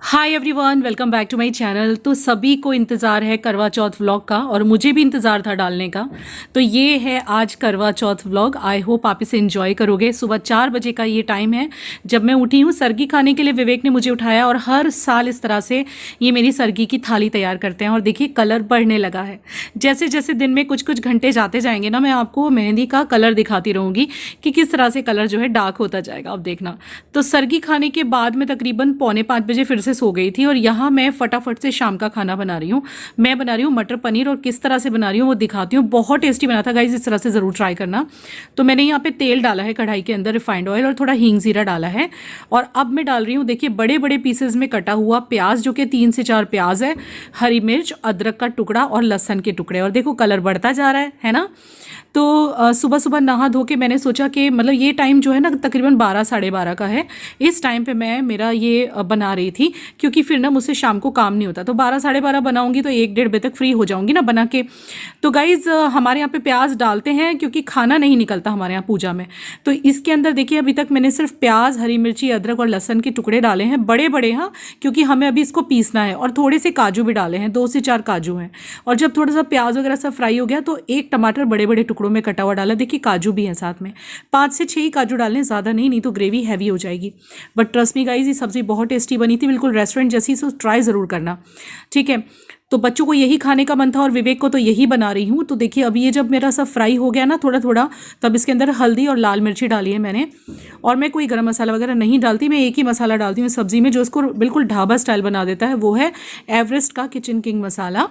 Hi everyone, welcome back to my channel. तो सभी को इंतज़ार है करवा चौथ व्लॉग का और मुझे भी इंतज़ार था डालने का। तो ये है आज करवा चौथ व्लॉग। आई होप आप इसे एंजॉय करोगे। सुबह 4 बजे का ये टाइम है जब मैं उठी हूँ। सरगी खाने के लिए विवेक ने मुझे उठाया और हर साल इस तरह से ये मेरी सरगी की थाली तैयार करते हैं। और देखिए कलर बढ़ने लगा है। जैसे जैसे दिन में कुछ कुछ घंटे जाते जाएंगे ना, मैं आपको मेहंदी का कलर दिखाती रहूँगी कि किस तरह से कलर जो है डार्क होता जाएगा। अब देखना। तो सरगी खाने के बाद मैं तकरीबन 4:45 बजे फिर से सो गई थी और यहाँ मैं फटाफट से शाम का खाना बना रही हूँ। मैं बना रही हूँ मटर पनीर और किस तरह से बना रही हूँ वो दिखाती हूँ। बहुत टेस्टी बना था गाइज, इस तरह से ज़रूर ट्राई करना। तो मैंने यहाँ पे तेल डाला है कढ़ाई के अंदर, रिफाइंड ऑयल और थोड़ा हींग जीरा डाला है। और अब मैं डाल रही हूँ, देखिए बड़े बड़े पीसेज में कटा हुआ प्याज, जो कि 3 से 4 प्याज है, हरी मिर्च, अदरक का टुकड़ा और लहसुन के टुकड़े। और देखो कलर बढ़ता जा रहा है ना। तो सुबह सुबह नहा धो के मैंने सोचा कि मतलब ये टाइम जो है ना तकरीबन 12 साढ़े 12 का है। इस टाइम पे मैं मेरा ये बना रही थी क्योंकि फिर ना मुझसे शाम को काम नहीं होता। तो 12 साढ़े 12 बनाऊंगी तो 1 डेढ़ बजे तक फ्री हो जाऊंगी ना बना के। तो गाइज़ हमारे यहाँ पे प्याज डालते हैं क्योंकि खाना नहीं निकलता हमारे यहाँ पूजा में। तो इसके अंदर देखिए अभी तक मैंने सिर्फ प्याज, हरी मिर्ची, अदरक और लहसुन के टुकड़े डाले हैं, बड़े बड़े। हाँ, क्योंकि हमें अभी इसको पीसना है। और थोड़े से काजू भी डाले हैं, 2 से 4 काजू हैं। और जब थोड़ा सा प्याज वगैरह सब फ्राई हो गया तो 1 टमाटर बड़े बड़े टुकड़ों में कटा हुआ डाला। देखिए काजू भी है साथ में, 5 से 6 ही काजू डालने, ज़्यादा नहीं तो ग्रेवी हैवी हो जाएगी। बट ट्रस्ट मी गाइज, ये सब्ज़ी बहुत टेस्टी बनी थी, बिल्कुल रेस्टोरेंट जैसी। सो ट्राई ज़रूर करना, ठीक है। तो बच्चों को यही खाने का मन था और विवेक को तो यही बना रही हूँ। तो देखिए अभी ये जब मेरा सब फ्राई हो गया ना थोड़ा थोड़ा, तब इसके अंदर हल्दी और लाल मिर्ची डाली है मैंने। और मैं कोई गरम मसाला वगैरह नहीं डालती, मैं एक ही मसाला डालती हूँ सब्ज़ी में जो इसको बिल्कुल ढाबा स्टाइल बना देता है, वो है एवरेस्ट का किचन किंग मसाला।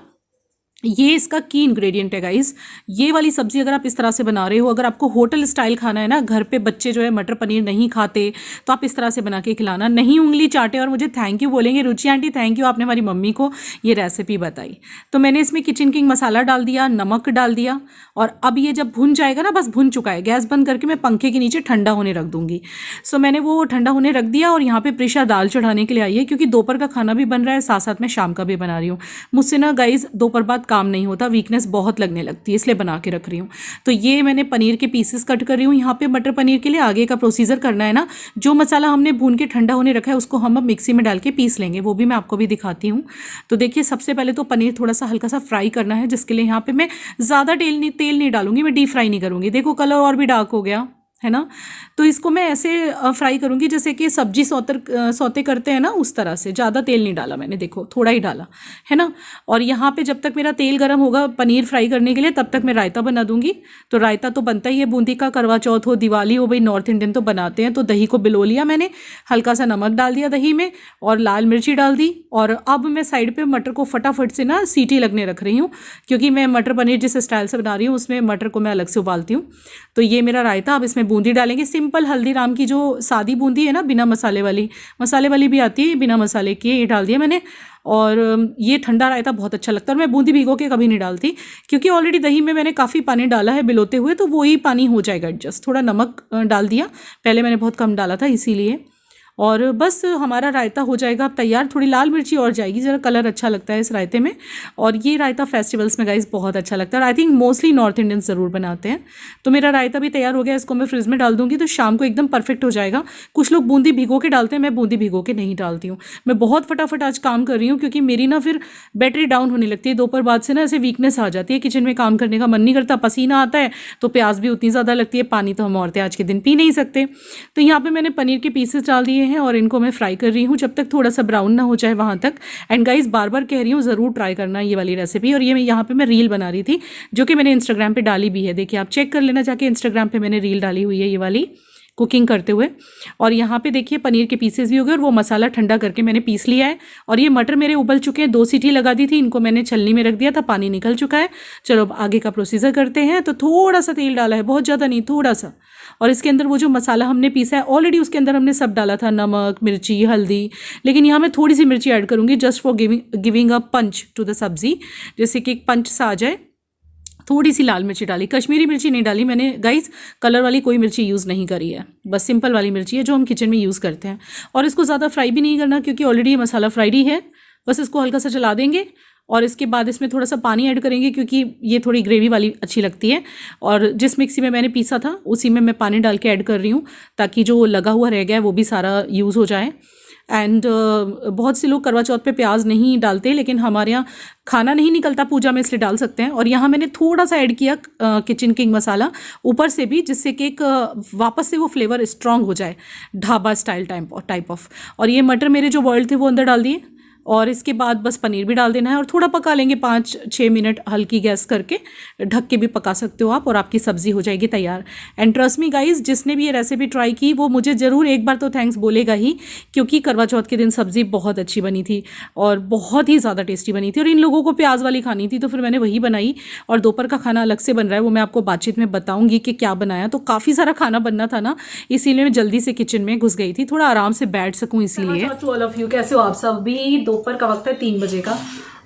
ये इसका की इंग्रेडिएंट है गाइस। ये वाली सब्जी अगर आप इस तरह से बना रहे हो, अगर आपको होटल स्टाइल खाना है ना, घर पे बच्चे जो है मटर पनीर नहीं खाते, तो आप इस तरह से बना के खिलाना। नहीं उंगली चाटे और मुझे थैंक यू बोलेंगे, रुचि आंटी थैंक यू, आपने हमारी मम्मी को ये रेसिपी बताई। तो मैंने इसमें किचन किंग मसाला डाल दिया, नमक डाल दिया। और अब ये जब भुन जाएगा ना, बस भुन चुका है, गैस बंद करके मैं पंखे के नीचे ठंडा होने रख दूंगी। सो मैंने वो ठंडा होने रख दिया। और यहाँ पे प्रिशा दाल चढ़ाने के लिए आई है क्योंकि दोपहर का खाना भी बन रहा है, साथ साथ में शाम का भी बना रही हूँ। मुझसे ना गाइज दोपहर बाद काम नहीं होता, वीकनेस बहुत लगने लगती है, इसलिए बना के रख रही हूँ। तो ये मैंने पनीर के पीसेस कट कर रही हूँ। यहाँ पे मटर पनीर के लिए आगे का प्रोसीजर करना है ना, जो मसाला हमने भून के ठंडा होने रखा है उसको हम अब मिक्सी में डाल के पीस लेंगे, वो भी मैं आपको भी दिखाती हूँ। तो देखिए सबसे पहले तो पनीर थोड़ा सा हल्का सा फ्राई करना है, जिसके लिए यहाँ पे मैं ज़्यादा तेल नहीं डालूंगी, मैं डीप फ्राई नहीं करूँगी। देखो कलर और भी डार्क हो गया है ना। तो इसको मैं ऐसे फ्राई करूँगी जैसे कि सब्जी सौते करते हैं ना, उस तरह से। ज़्यादा तेल नहीं डाला मैंने, देखो थोड़ा ही डाला है ना। और यहाँ पे जब तक मेरा तेल गर्म होगा पनीर फ्राई करने के लिए, तब तक मैं रायता बना दूंगी। तो रायता तो बनता ही है, बूंदी का, करवा चौथ हो, दिवाली हो, भाई नॉर्थ इंडियन तो बनाते हैं। तो दही को बिलो लिया मैंने, हल्का सा नमक डाल दिया दही में और लाल मिर्ची डाल दी। और अब मैं साइड पर मटर को फटाफट से ना सीटी लगने रख रही हूँ, क्योंकि मैं मटर पनीर जिस स्टाइल से बना रही हूँ उसमें मटर को मैं अलग से उबालती हूँ। तो ये मेरा रायता। अब इसमें बूंदी डालेंगे, सिंपल हल्दीराम की जो सादी बूंदी है ना, बिना मसाले वाली भी आती है, बिना मसाले की, ये डाल दिया मैंने। और ये ठंडा रायता बहुत अच्छा लगता है। और मैं बूंदी भिगो के कभी नहीं डालती क्योंकि ऑलरेडी दही में मैंने काफ़ी पानी डाला है बिलोते हुए, तो वही पानी हो जाएगा एडजस्ट। थोड़ा नमक डाल दिया, पहले मैंने बहुत कम डाला था इसीलिए। और बस हमारा रायता हो जाएगा अब तैयार। थोड़ी लाल मिर्ची और जाएगी, ज़रा कलर अच्छा लगता है इस रायते में। और ये रायता फेस्टिवल्स में गाइस बहुत अच्छा लगता है और I think mostly north Indians ज़रूर बनाते हैं। तो मेरा रायता भी तैयार हो गया, इसको मैं फ्रिज में डाल दूंगी तो शाम को एकदम परफेक्ट हो जाएगा। कुछ लोग बूंदी भिगो के डालते हैं, मैं बूंदी भिगो के नहीं डालती हूँ। मैं बहुत फटाफट आज काम कर रही हूँ क्योंकि मेरी ना फिर बैटरी डाउन होने लगती है दोपहर बाद से ना, ऐसे वीकनेस आ जाती है, किचन में काम करने का मन नहीं करता, पसीना आता है, तो प्यास भी उतनी ज़्यादा लगती है, पानी तो हम औरतें आज के दिन पी नहीं सकते। तो यहाँ पर मैंने पनीर के पीसेस डाल दिए हैं और इनको मैं फ्राई कर रही हूँ जब तक थोड़ा सा ब्राउन ना हो जाए वहाँ तक। एंड गाइस बार बार कह रही हूँ ज़रूर ट्राई करना ये वाली रेसिपी। और ये मैं यहाँ पे मैं रील बना रही थी जो कि मैंने इंस्टाग्राम पे डाली भी है, देखिए आप चेक कर लेना जाके, इंस्टाग्राम पे मैंने रील डाली हुई है ये वाली कुकिंग करते हुए। और यहाँ पे देखिए पनीर के पीसेस भी हो गए और वो मसाला ठंडा करके मैंने पीस लिया है। और ये मटर मेरे उबल चुके हैं, 2 सीटी लगा दी थी, इनको मैंने छलनी में रख दिया था, पानी निकल चुका है। चलो अब आगे का प्रोसीजर करते हैं। तो थोड़ा सा तेल डाला है, बहुत ज़्यादा नहीं, थोड़ा सा। और इसके अंदर वो जो मसाला हमने पीसा है ऑलरेडी, उसके अंदर हमने सब डाला था, नमक, मिर्ची, हल्दी। लेकिन यहाँ मैं थोड़ी सी मिर्ची ऐड करूँगी just for giving a punch to the sabzi, जैसे कि एक पंच सा आ जाए। थोड़ी सी लाल मिर्ची डाली, कश्मीरी मिर्ची नहीं डाली मैंने गाइस, कलर वाली कोई मिर्ची यूज़ नहीं करी है, बस सिंपल वाली मिर्ची है जो हम किचन में यूज़ करते हैं। और इसको ज़्यादा फ्राई भी नहीं करना क्योंकि ऑलरेडी ये मसाला फ्राइड ही है, बस इसको हल्का सा चला देंगे। और इसके बाद इसमें थोड़ा सा पानी ऐड करेंगे क्योंकि ये थोड़ी ग्रेवी वाली अच्छी लगती है। और जिस मिक्सी में मैंने पीसा था उसी में मैं पानी डाल के ऐड कर रही हूँ ताकि जो लगा हुआ रह गया है वो भी सारा यूज़ हो जाए। एंड बहुत से लोग करवा चौथ पे प्याज नहीं डालते, लेकिन हमारे यहाँ खाना नहीं निकलता पूजा में, इसलिए डाल सकते हैं। और यहाँ मैंने थोड़ा सा ऐड किया किचन किंग मसाला ऊपर से भी, जिससे कि एक वापस से वो फ्लेवर स्ट्रांग हो जाए, ढाबा स्टाइल टाइप ऑफ। और ये मटर मेरे जो बॉइल्ड थे वो अंदर डाल दिए, और इसके बाद बस पनीर भी डाल देना है और थोड़ा पका लेंगे 5-6 मिनट हल्की गैस करके, ढक के भी पका सकते हो आप, और आपकी सब्ज़ी हो जाएगी तैयार। एंड ट्रस्ट मी गाइस, जिसने भी ये रेसिपी ट्राई की वो मुझे ज़रूर एक बार तो थैंक्स बोलेगा ही, क्योंकि करवा चौथ के दिन सब्ज़ी बहुत अच्छी बनी थी और बहुत ही ज़्यादा टेस्टी बनी थी। और इन लोगों को प्याज वाली खानी थी तो फिर मैंने वही बनाई, और दोपहर का खाना अलग से बन रहा है, वो मैं आपको बातचीत में बताऊँगी कि क्या बनाया। तो काफ़ी सारा खाना बनना था ना, इसीलिए मैं जल्दी से किचन में घुस गई थी, थोड़ा आराम से बैठ सकूँ इसीलिए। टू ऑल ऑफ यू, कैसे हो आप सब? भी दोपहर का वक्त है 3 बजे का।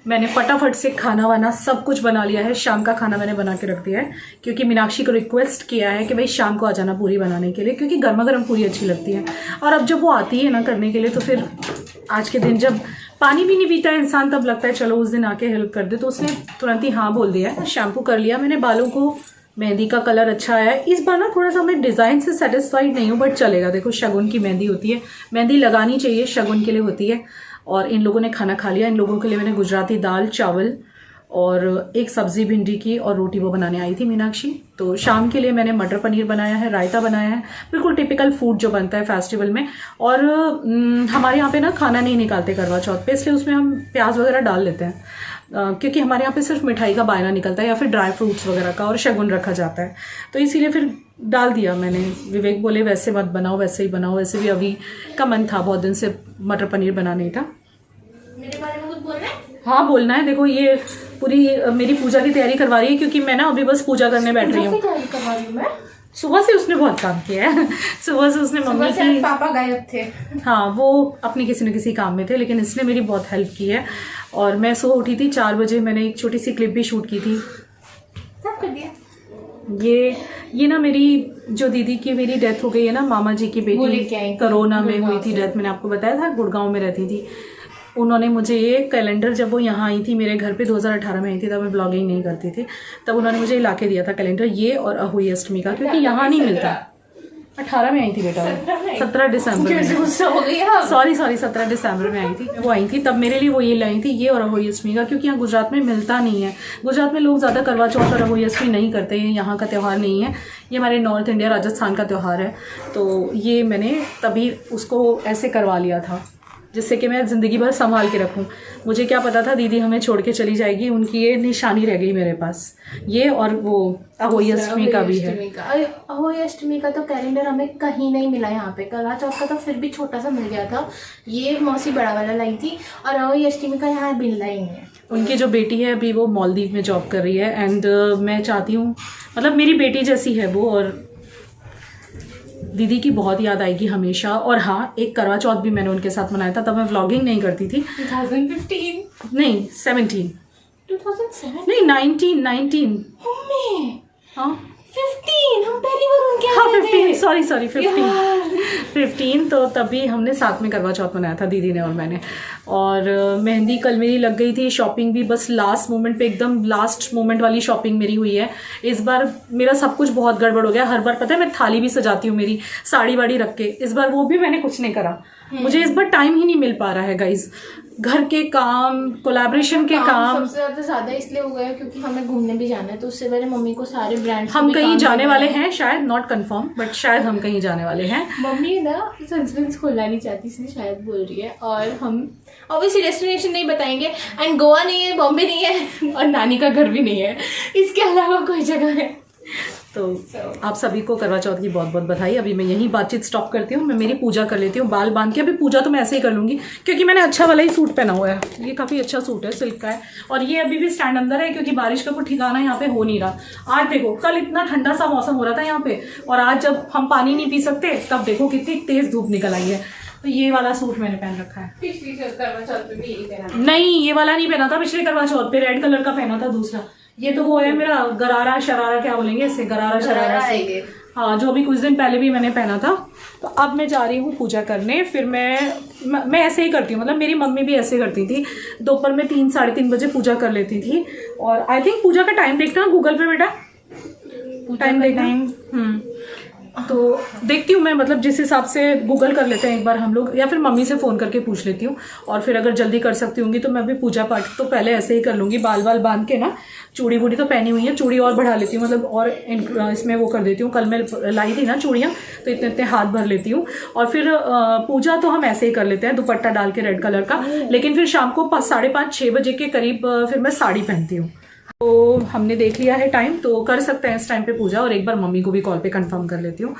मैंने फटाफट से खाना वाना सब कुछ बना लिया है। शाम का खाना मैंने बना के रख दिया है, क्योंकि मीनाक्षी को रिक्वेस्ट किया है कि भाई शाम को आ जाना पूरी बनाने के लिए, क्योंकि गर्मा गर्म पूरी अच्छी लगती है। और अब जब वो आती है ना करने के लिए, तो फिर आज के दिन जब पानी भी नहीं पीता है इंसान, तब लगता है चलो उस दिन आके हेल्प कर दे, तो उसने तुरंत ही हाँ बोल दिया है। शैम्पू कर लिया मैंने, बालों को मेहंदी का कलर अच्छा है इस बार ना। थोड़ा सा मैं डिज़ाइन से सेटिस्फाइड नहीं हूँ, बट चलेगा। देखो शगुन की मेहंदी होती है, मेहंदी लगानी चाहिए, शगुन के लिए होती है। और इन लोगों ने खाना खा लिया। इन लोगों के लिए मैंने गुजराती दाल चावल और एक सब्जी भिंडी की और रोटी वो बनाने आई थी मीनाक्षी। तो शाम के लिए मैंने मटर पनीर बनाया है, रायता बनाया है, बिल्कुल टिपिकल फूड जो बनता है फेस्टिवल में। और हमारे यहाँ पे ना खाना नहीं निकालते करवा चौथ पे, इसलिए उसमें हम प्याज वगैरह डाल लेते हैं, क्योंकि हमारे यहाँ पे सिर्फ मिठाई का बायना निकलता है या फिर ड्राई फ्रूट्स वगैरह का, और शगुन रखा जाता है, तो इसीलिए फिर डाल दिया मैंने। विवेक बोले वैसे मत बनाओ, वैसे ही बनाओ। वैसे भी अभी का मन था, बहुत दिन से मटर पनीर बनाने था। मेरे बारे में कुछ बोलना है? हाँ बोलना है। देखो ये पूरी मेरी पूजा की तैयारी करवा रही है, क्योंकि मैं ना अभी बस पूजा करने बैठ रही हूँ। करवा रही हूँ मैं। सुबह से उसने बहुत काम किया है। सुबह से उसने मम्मी की, पापा गायब थे। हाँ वो अपने किसी न किसी काम में थे, लेकिन इसने मेरी बहुत हेल्प की है। और मैं सुबह उठी थी 4 बजे, मैंने एक छोटी सी क्लिप भी शूट की थी। सब कर दिया। ये ना मेरी जो दीदी की मेरी डेथ हो गई है ना, मामा जी की बेटी, कोरोना में हुई थी डेथ, मैंने आपको बताया था, गुड़गांव में रहती थी। उन्होंने मुझे ये कैलेंडर, जब वो यहाँ आई थी मेरे घर पे 2018 में आई थी, तब मैं ब्लॉगिंग नहीं करती थी, तब उन्होंने मुझे ला के दिया था कैलेंडर, ये और अहोई अष्टमी का, क्योंकि यहाँ नहीं मिलता। 18 में आई थी बेटा, 17 दिसंबर में। सॉरी 17 दिसंबर में आई थी वो, आई थी तब मेरे लिए वो ये लाई थी, ये और अहोई अष्टमी का, क्योंकि यहाँ गुजरात में मिलता नहीं है। गुजरात में लोग ज़्यादा करवा चौथ और अहोई अष्टमी नहीं करते हैं, यहाँ का त्यौहार नहीं है, ये हमारे नॉर्थ इंडिया राजस्थान का त्यौहार है। तो ये मैंने तभी उसको ऐसे करवा लिया था, जिससे कि मैं ज़िंदगी भर संभाल के रखूं। मुझे क्या पता था दीदी हमें छोड़ के चली जाएगी, उनकी ये निशानी रह गई मेरे पास, ये और वो अहोई अष्टमी का भी है। अहोई अष्टमी का तो कैलेंडर हमें कहीं नहीं मिला यहाँ पे। करवा चौथ का तो फिर भी छोटा सा मिल गया था, ये मौसी बड़ा वाला लाई थी, और अहोई अष्टमी का यहाँ मिलना ही नहीं है। उनकी जो बेटी है अभी वो मालदीव में जॉब कर रही है, एंड मैं चाहती हूँ, मतलब मेरी बेटी जैसी है वो, और दीदी की बहुत याद आएगी हमेशा। और हाँ, एक करवा चौथ भी मैंने उनके साथ मनाया था, तब मैं व्लॉगिंग नहीं करती थी। 2015 नहीं 17 2007 नहीं 19 हाँ 15 हम पहली बार उनके हाँ 15 सॉरी 15 तो तभी हमने साथ में करवा चौथ मनाया था, दीदी ने और मैंने। और मेहंदी कल मेरी लग गई थी, शॉपिंग भी बस लास्ट मोमेंट पे, एकदम लास्ट मोमेंट वाली शॉपिंग मेरी हुई है। इस बार मेरा सब कुछ बहुत गड़बड़ हो गया। हर बार पता है मैं थाली भी सजाती हूँ मेरी साड़ी वाड़ी रख के, इस बार वो भी मैंने कुछ नहीं करा। मुझे इस बार टाइम ही नहीं मिल पा रहा है गाइज, घर के काम, कोलैबोरेशन के काम सबसे ज्यादा इसलिए हो गया क्योंकि हमें घूमने भी जाना है, तो उससे पहले मम्मी को सारे ब्रांड, हम कहीं जाने वाले हैं शायद, नॉट कंफर्म, बट शायद हम कहीं जाने वाले हैं। मम्मी ना सस्पेंस खोलना नहीं चाहती, इसलिए शायद बोल रही है। और हम ऑब्वियसली डेस्टिनेशन नहीं बताएंगे, एंड गोवा नहीं है, बॉम्बे नहीं है, और नानी का घर भी नहीं है, इसके अलावा कोई जगह है। तो आप सभी को करवा चौथ की बहुत बहुत बधाई। अभी मैं यही बातचीत स्टॉप करती हूँ, मैं मेरी पूजा कर लेती हूँ बाल बांध के। अभी पूजा तो मैं ऐसे ही कर लूँगी, क्योंकि मैंने अच्छा वाला ही सूट पहना हुआ है, ये काफ़ी अच्छा सूट है, सिल्क का है, और ये अभी भी स्टैंड अंदर है, क्योंकि बारिश का कोई ठिकाना यहाँ पे हो नहीं रहा। आज देखो, कल इतना ठंडा सा मौसम हो रहा था यहाँ पे, और आज जब हम पानी नहीं पी सकते, तब देखो कितनी तेज़ धूप निकल आई है। तो ये वाला सूट मैंने पहन रखा है। पिछली करवा चौथ पे भी यही पहना? नहीं, ये वाला नहीं पहना था पिछले करवा चौथ पे, रेड कलर का पहना था दूसरा। ये तो वो है मेरा गरारा शरारा, क्या बोलेंगे इसे, गरारा शरारा से, हाँ, जो अभी कुछ दिन पहले भी मैंने पहना था। तो अब मैं जा रही हूँ पूजा करने। फिर मैं ऐसे ही करती हूँ, मतलब मेरी मम्मी भी ऐसे करती थी, दोपहर में 3-3:30 बजे पूजा कर लेती थी। और आई थिंक पूजा का टाइम देखना गूगल पे बेटा, टाइम देखना। तो देखती हूँ मैं, मतलब जिस हिसाब से गूगल कर लेते हैं एक बार हम लोग, या फिर मम्मी से फ़ोन करके पूछ लेती हूँ। और फिर अगर जल्दी कर सकती होंगी तो मैं भी पूजा पाठ तो पहले ऐसे ही कर लूँगी, बाल बाल बांध के ना। चूड़ी वूड़ी तो पहनी हुई है, चूड़ी और बढ़ा लेती हूँ, मतलब और इसमें वो कर देती हूँ। कल मैं लाई थी ना चूड़ियाँ, तो इतने इतने हाथ भर लेती हूँ। और फिर पूजा तो हम ऐसे ही कर लेते हैं, दुपट्टा डाल के रेड कलर का। लेकिन फिर शाम को 5:30-6 बजे के करीब फिर मैं साड़ी पहनती हूँ। तो हमने देख लिया है टाइम, तो कर सकते हैं इस टाइम पे पूजा। और एक बार मम्मी को भी कॉल पे कंफर्म कर लेती हूँ।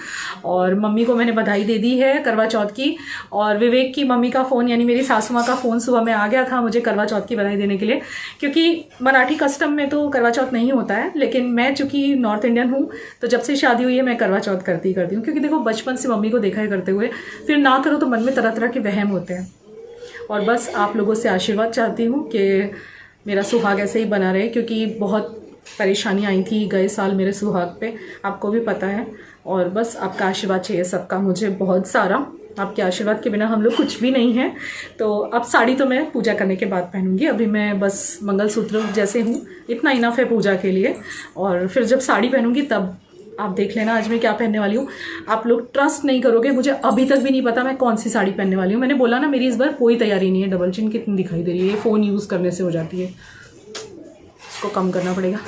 और मम्मी को मैंने बधाई दे दी है करवा चौथ की। और विवेक की मम्मी का फ़ोन, यानी मेरी सासू माँ का फ़ोन सुबह में आ गया था मुझे करवा चौथ की बधाई देने के लिए। क्योंकि मराठी कस्टम में तो करवा चौथ नहीं होता है, लेकिन मैं चूँकि नॉर्थ इंडियन हूँ, तो जब से शादी हुई है मैं करवा चौथ करती हूँ। क्योंकि देखो बचपन से मम्मी को देखा है करते हुए, फिर ना करो तो मन में तरह तरह के वहम होते हैं। और बस आप लोगों से आशीर्वाद चाहती हूँ कि मेरा सुहाग ऐसे ही बना रहे, क्योंकि बहुत परेशानी आई थी गए साल मेरे सुहाग पे, आपको भी पता है। और बस आपका आशीर्वाद चाहिए सबका मुझे बहुत सारा। आपके आशीर्वाद के बिना हम लोग कुछ भी नहीं हैं। तो अब साड़ी तो मैं पूजा करने के बाद पहनूंगी, अभी मैं बस मंगलसूत्र जैसे हूँ, इतना इनफ है पूजा के लिए। और फिर जब साड़ी पहनूंगी तब आप देख लेना आज मैं क्या पहनने वाली हूँ। आप लोग ट्रस्ट नहीं करोगे, मुझे अभी तक भी नहीं पता मैं कौन सी साड़ी पहनने वाली हूँ। मैंने बोला ना, मेरी इस बार कोई तैयारी नहीं है। डबल चिन कितनी दिखाई दे रही है, ये फ़ोन यूज़ करने से हो जाती है, इसको कम करना पड़ेगा।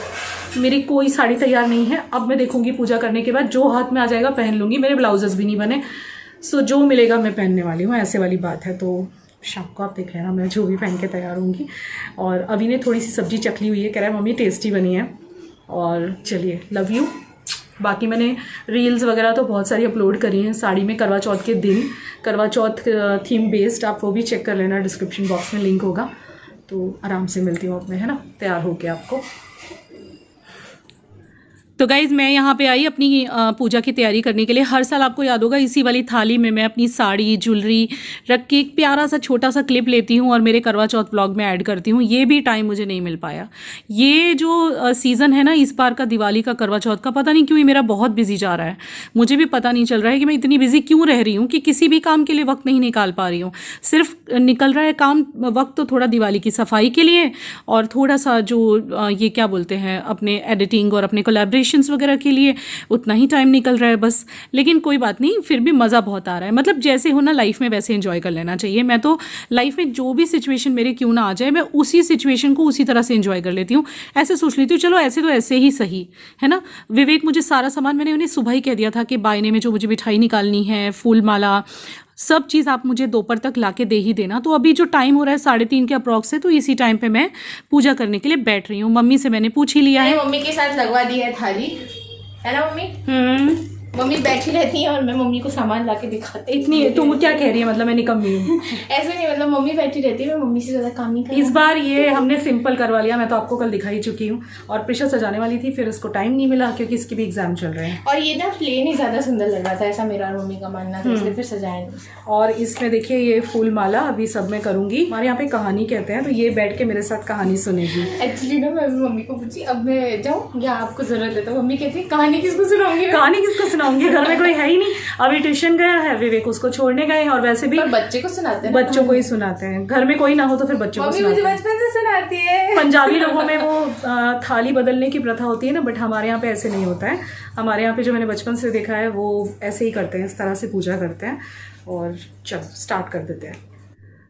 मेरी कोई साड़ी तैयार नहीं है। अब मैं देखूंगी पूजा करने के बाद, जो हाथ में आ जाएगा पहन लूँगी। मेरे ब्लाउजेस भी नहीं बने, सो जो मिलेगा मैं पहनने वाली हूँ, ऐसे वाली बात है। तो शाम को आप देख लेना मैं जो भी पहन के तैयार होंगी। और अभी ने थोड़ी सी सब्जी चखली हुई है, कह रहा है मम्मी टेस्टी बनी है। और चलिए, लव यू। बाकी मैंने रील्स वगैरह तो बहुत सारी अपलोड करी हैं साड़ी में करवा चौथ के दिन, करवा चौथ थीम बेस्ड, आप वो भी चेक कर लेना, डिस्क्रिप्शन बॉक्स में लिंक होगा। तो आराम से मिलती हूँ अपने, है ना, तैयार होके आपको। तो गाइज़ मैं यहाँ पे आई अपनी पूजा की तैयारी करने के लिए। हर साल आपको याद होगा इसी वाली थाली में मैं अपनी साड़ी ज्वेलरी रख के एक प्यारा सा छोटा सा क्लिप लेती हूँ और मेरे करवा चौथ व्लॉग में ऐड करती हूँ। ये भी टाइम मुझे नहीं मिल पाया। ये जो सीज़न है ना इस बार का दिवाली का, करवा चौथ का, पता नहीं क्यों ये मेरा बहुत बिजी जा रहा है। मुझे भी पता नहीं चल रहा है कि मैं इतनी बिजी क्यों रह रही हूँ कि किसी भी काम के लिए वक्त नहीं निकाल पा रही हूँ। सिर्फ निकल रहा है काम वक्त तो थोड़ा दिवाली की सफाई के लिए, और थोड़ा सा जो ये क्या बोलते हैं अपने एडिटिंग और अपने कोलैबोरेशंस वगैरह के लिए, उतना ही टाइम निकल रहा है बस। लेकिन कोई बात नहीं, फिर भी मज़ा बहुत आ रहा है। मतलब जैसे हो ना लाइफ में वैसे एंजॉय कर लेना चाहिए। मैं तो लाइफ में जो भी सिचुएशन मेरे क्यों ना आ जाए, मैं उसी सिचुएशन को उसी तरह से एंजॉय कर लेती हूँ। ऐसे सोच लेती हूँ चलो ऐसे तो ऐसे ही सही है ना। विवेक मुझे सारा सामान, मैंने उन्हें सुबह ही कह दिया था कि बायने में जो मुझे मिठाई निकालनी है, फूल माला, सब चीज़ आप मुझे दोपहर तक ला के दे ही देना। तो अभी जो टाइम हो रहा है 3:30 के अप्रॉक्स है, तो इसी टाइम पे मैं पूजा करने के लिए बैठ रही हूँ। मम्मी से मैंने पूछ ही लिया है, मम्मी के साथ लगवा दी है थाली, है ना मम्मी? मम्मी बैठी रहती है और मैं मम्मी को सामान ला के दिखाती। इतनी तुम क्या कह रही है, मतलब मैं निकम्मी हूँ? ऐसे नहीं, मतलब मम्मी बैठी रहती है, मैं मम्मी से ज्यादा काम नहीं करती। इस बार ये हमने सिंपल करवा लिया, मैं तो आपको कल दिखा ही चुकी हूँ। और प्रिशा सजाने वाली थी, फिर उसको टाइम नहीं मिला क्योंकि इसके भी एग्जाम चल रहे हैं। और ये ना प्लेन ही ज्यादा सुंदर लग रहा था, ऐसा मेरा और मम्मी का मानना था, इसलिए फिर सजाया नहीं। और इसमें देखिए ये फूल माला अभी सब मैं करूंगी। हमारे यहाँ पे कहानी कहते हैं, तो ये बैठ के मेरे साथ कहानी सुनेगी। एक्चुअली ना मैं मम्मी को पूछी अब मैं जाऊँ या आपको जरूरत है, तो मम्मी कहती है कहानी किसको सुनाऊंगी? कहानी किसको सुनाऊंगी, घर में कोई है ही नहीं। अभी ट्यूशन गया है विवेक, उसको छोड़ने गए हैं। और वैसे भी बच्चे को सुनाते हैं, बच्चों को ही सुनाते हैं। घर में कोई ना हो तो फिर बच्चों को मम्मी मुझे बचपन से सुनाती है। पंजाबी लोगों में वो थाली बदलने की प्रथा होती है ना, बट हमारे यहाँ पे ऐसे नहीं होता है। हमारे यहाँ पे जो मैंने बचपन से देखा है वो ऐसे ही करते हैं, इस तरह से पूजा करते हैं। और चलो स्टार्ट कर देते हैं।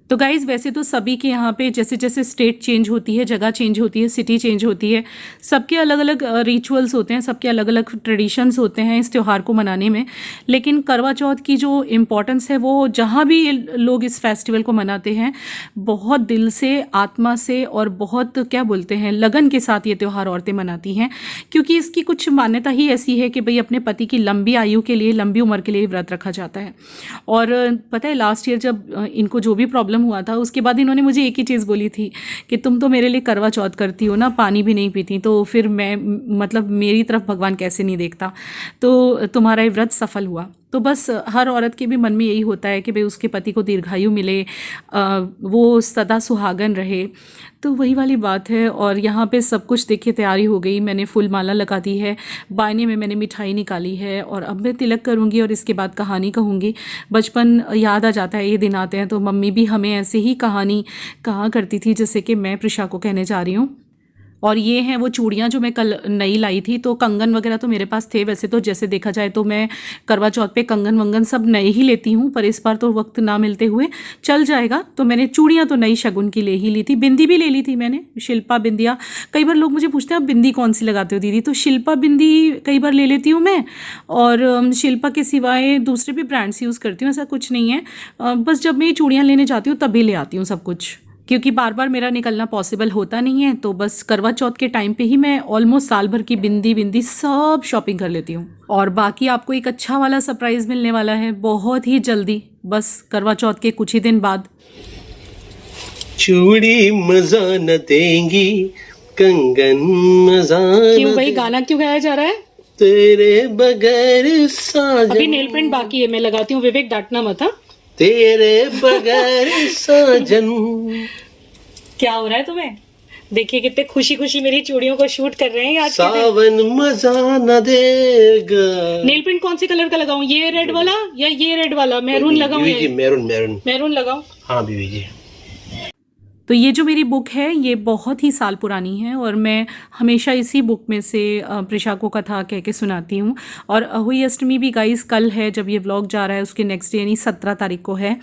तो गाइज़ वैसे तो सभी के यहाँ पे जैसे जैसे स्टेट चेंज होती है, जगह चेंज होती है, सिटी चेंज होती है, सबके अलग अलग रिचुअल्स होते हैं, सबके अलग अलग ट्रेडिशंस होते हैं इस त्यौहार को मनाने में। लेकिन करवा चौथ की जो इम्पोर्टेंस है वो जहाँ भी लोग इस फेस्टिवल को मनाते हैं, बहुत दिल से, आत्मा से और बहुत क्या बोलते हैं लगन के साथ ये त्यौहार औरतें मनाती हैं। क्योंकि इसकी कुछ मान्यता ही ऐसी है कि भाई अपने पति की लंबी आयु के लिए, लंबी उम्र के लिए व्रत रखा जाता है। और पता है लास्ट ईयर जब इनको जो भी प्रॉब्लम हुआ था, उसके बाद इन्होंने मुझे एक ही चीज़ बोली थी कि तुम तो मेरे लिए करवा चौथ करती हो ना, पानी भी नहीं पीती, तो फिर मैं मतलब मेरी तरफ भगवान कैसे नहीं देखता, तो तुम्हारा ये व्रत सफल हुआ। तो बस हर औरत के भी मन में यही होता है कि भाई उसके पति को दीर्घायु मिले, वो सदा सुहागन रहे। तो वही वाली बात है। और यहाँ पे सब कुछ देखिए तैयारी हो गई, मैंने फूल माला लगा दी है, बायने में मैंने मिठाई निकाली है, और अब मैं तिलक करूँगी और इसके बाद कहानी कहूँगी। बचपन याद आ जाता है, ये दिन आते हैं तो मम्मी भी हमें ऐसे ही कहानी कहा करती थी जैसे कि मैं प्रिशा को कहने जा रही हूँ। और ये हैं वो चूड़ियाँ जो मैं कल नई लाई थी। तो कंगन वगैरह तो मेरे पास थे, वैसे तो जैसे देखा जाए तो मैं करवा चौथ पे कंगन वंगन सब नए ही लेती हूँ, पर इस बार तो वक्त ना मिलते हुए चल जाएगा तो मैंने चूड़ियाँ तो नई शगुन की ले ही ली थी। बिंदी भी ले ली थी मैंने, शिल्पा बिंदिया। कई बार लोग मुझे पूछते हैं आप बिंदी कौन सी लगाते हो दीदी, तो शिल्पा बिंदी कई बार ले लेती हूँ मैं, और शिल्पा के सिवाय दूसरे भी ब्रांड्स यूज़ करती हूँ, ऐसा कुछ नहीं है। बस जब मैं ये चूड़ियाँ लेने जाती हूँ तभी ले आती हूँ सब कुछ, क्योंकि बार बार मेरा निकलना पॉसिबल होता नहीं है। तो बस करवा चौथ के टाइम पे ही मैं ऑलमोस्ट साल भर की बिंदी सब शॉपिंग कर लेती हूँ। और बाकी आपको एक अच्छा वाला सरप्राइज़ मिलने वाला है बहुत ही जल्दी, बस करवा चौथ के कुछ ही दिन बाद। चूड़ी मजा न देंगी, कंगन मजा क्यों भाई, गाना क्यों गाया जा रहा है? तेरे बगैर साजन, अभी नेल पेंट बाकी है, मैं लगाती हूँ। विवेक डांटना मत। हाँ, तेरे बगैर साजन। क्या हो रहा है तुम्हें? देखिए कितने खुशी खुशी मेरी चूड़ियों को शूट कर रहे हैं आज के दिन। सावन मजा न देगा। नेल पेंट कौन से कलर का लगाऊं, ये रेड वाला या ये रेड वाला? मैरून लगाऊं? बीवी जी मैरून मैरून लगाऊं? हाँ बीवी जी। तो ये जो मेरी बुक है ये बहुत ही साल पुरानी है, और मैं हमेशा इसी बुक में से प्रिशा को कथा कह के सुनाती हूँ। और अहोई अष्टमी भी गाइस कल है, जब ये व्लॉग जा रहा है उसके नेक्स्ट डे यानी 17 तारीख को है।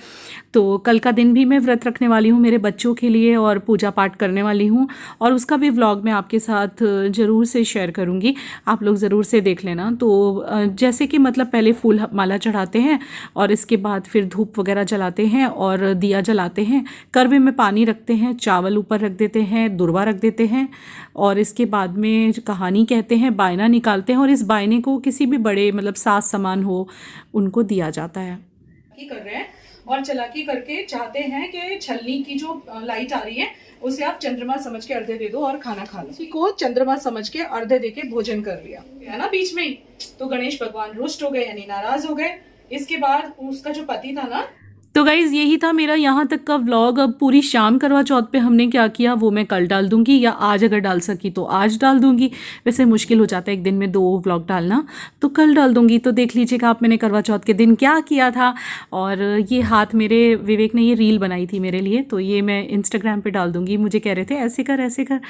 तो कल का दिन भी मैं व्रत रखने वाली हूँ मेरे बच्चों के लिए, और पूजा पाठ करने वाली हूँ, और उसका भी व्लॉग मैं आपके साथ ज़रूर से शेयर करूँगी, आप लोग ज़रूर से देख लेना। तो जैसे कि मतलब पहले फूल माला चढ़ाते हैं, और इसके बाद फिर धूप वगैरह जलाते हैं और दिया जलाते हैं, करवे में पानी रखते हैं, चावल ऊपर रख देते हैं, दुर्वा रख देते हैं, और इसके बाद में कहानी कहते हैं, बायना निकालते हैं, और इस बायने को किसी भी बड़े मतलब सास समान हो उनको दिया जाता है। कर रहे हैं और चलाकी करके चाहते हैं कि छलनी की जो लाइट आ रही है उसे आप चंद्रमा समझ के अर्धे दे दो और खाना खा लो। किसी को चंद्रमा समझ के अर्धे दे के भोजन कर लिया है ना बीच में ही, तो गणेश भगवान रुष्ट हो गए यानी नाराज हो गए। इसके बाद उसका जो पति था ना, तो गाइज़ यही था मेरा यहाँ तक का व्लॉग। अब पूरी शाम करवा चौथ पे हमने क्या किया वो मैं कल डाल दूंगी, या आज अगर डाल सकी तो आज डाल दूंगी। वैसे मुश्किल हो जाता है एक दिन में 2 व्लॉग डालना, तो कल डाल दूंगी। तो देख लीजिएगा आप मैंने करवा चौथ के दिन क्या किया था। और ये हाथ मेरे विवेक ने ये रील बनाई थी मेरे लिए, तो ये मैं इंस्टाग्राम पे डाल दूंगी। मुझे कह रहे थे ऐसे कर ऐसे कर।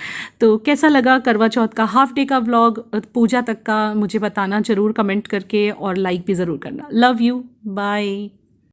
तो कैसा लगा करवा चौथ का हाफ डे का व्लॉग, पूजा तक का, मुझे बताना ज़रूर कमेंट करके, और लाइक भी ज़रूर करना। Love you, bye.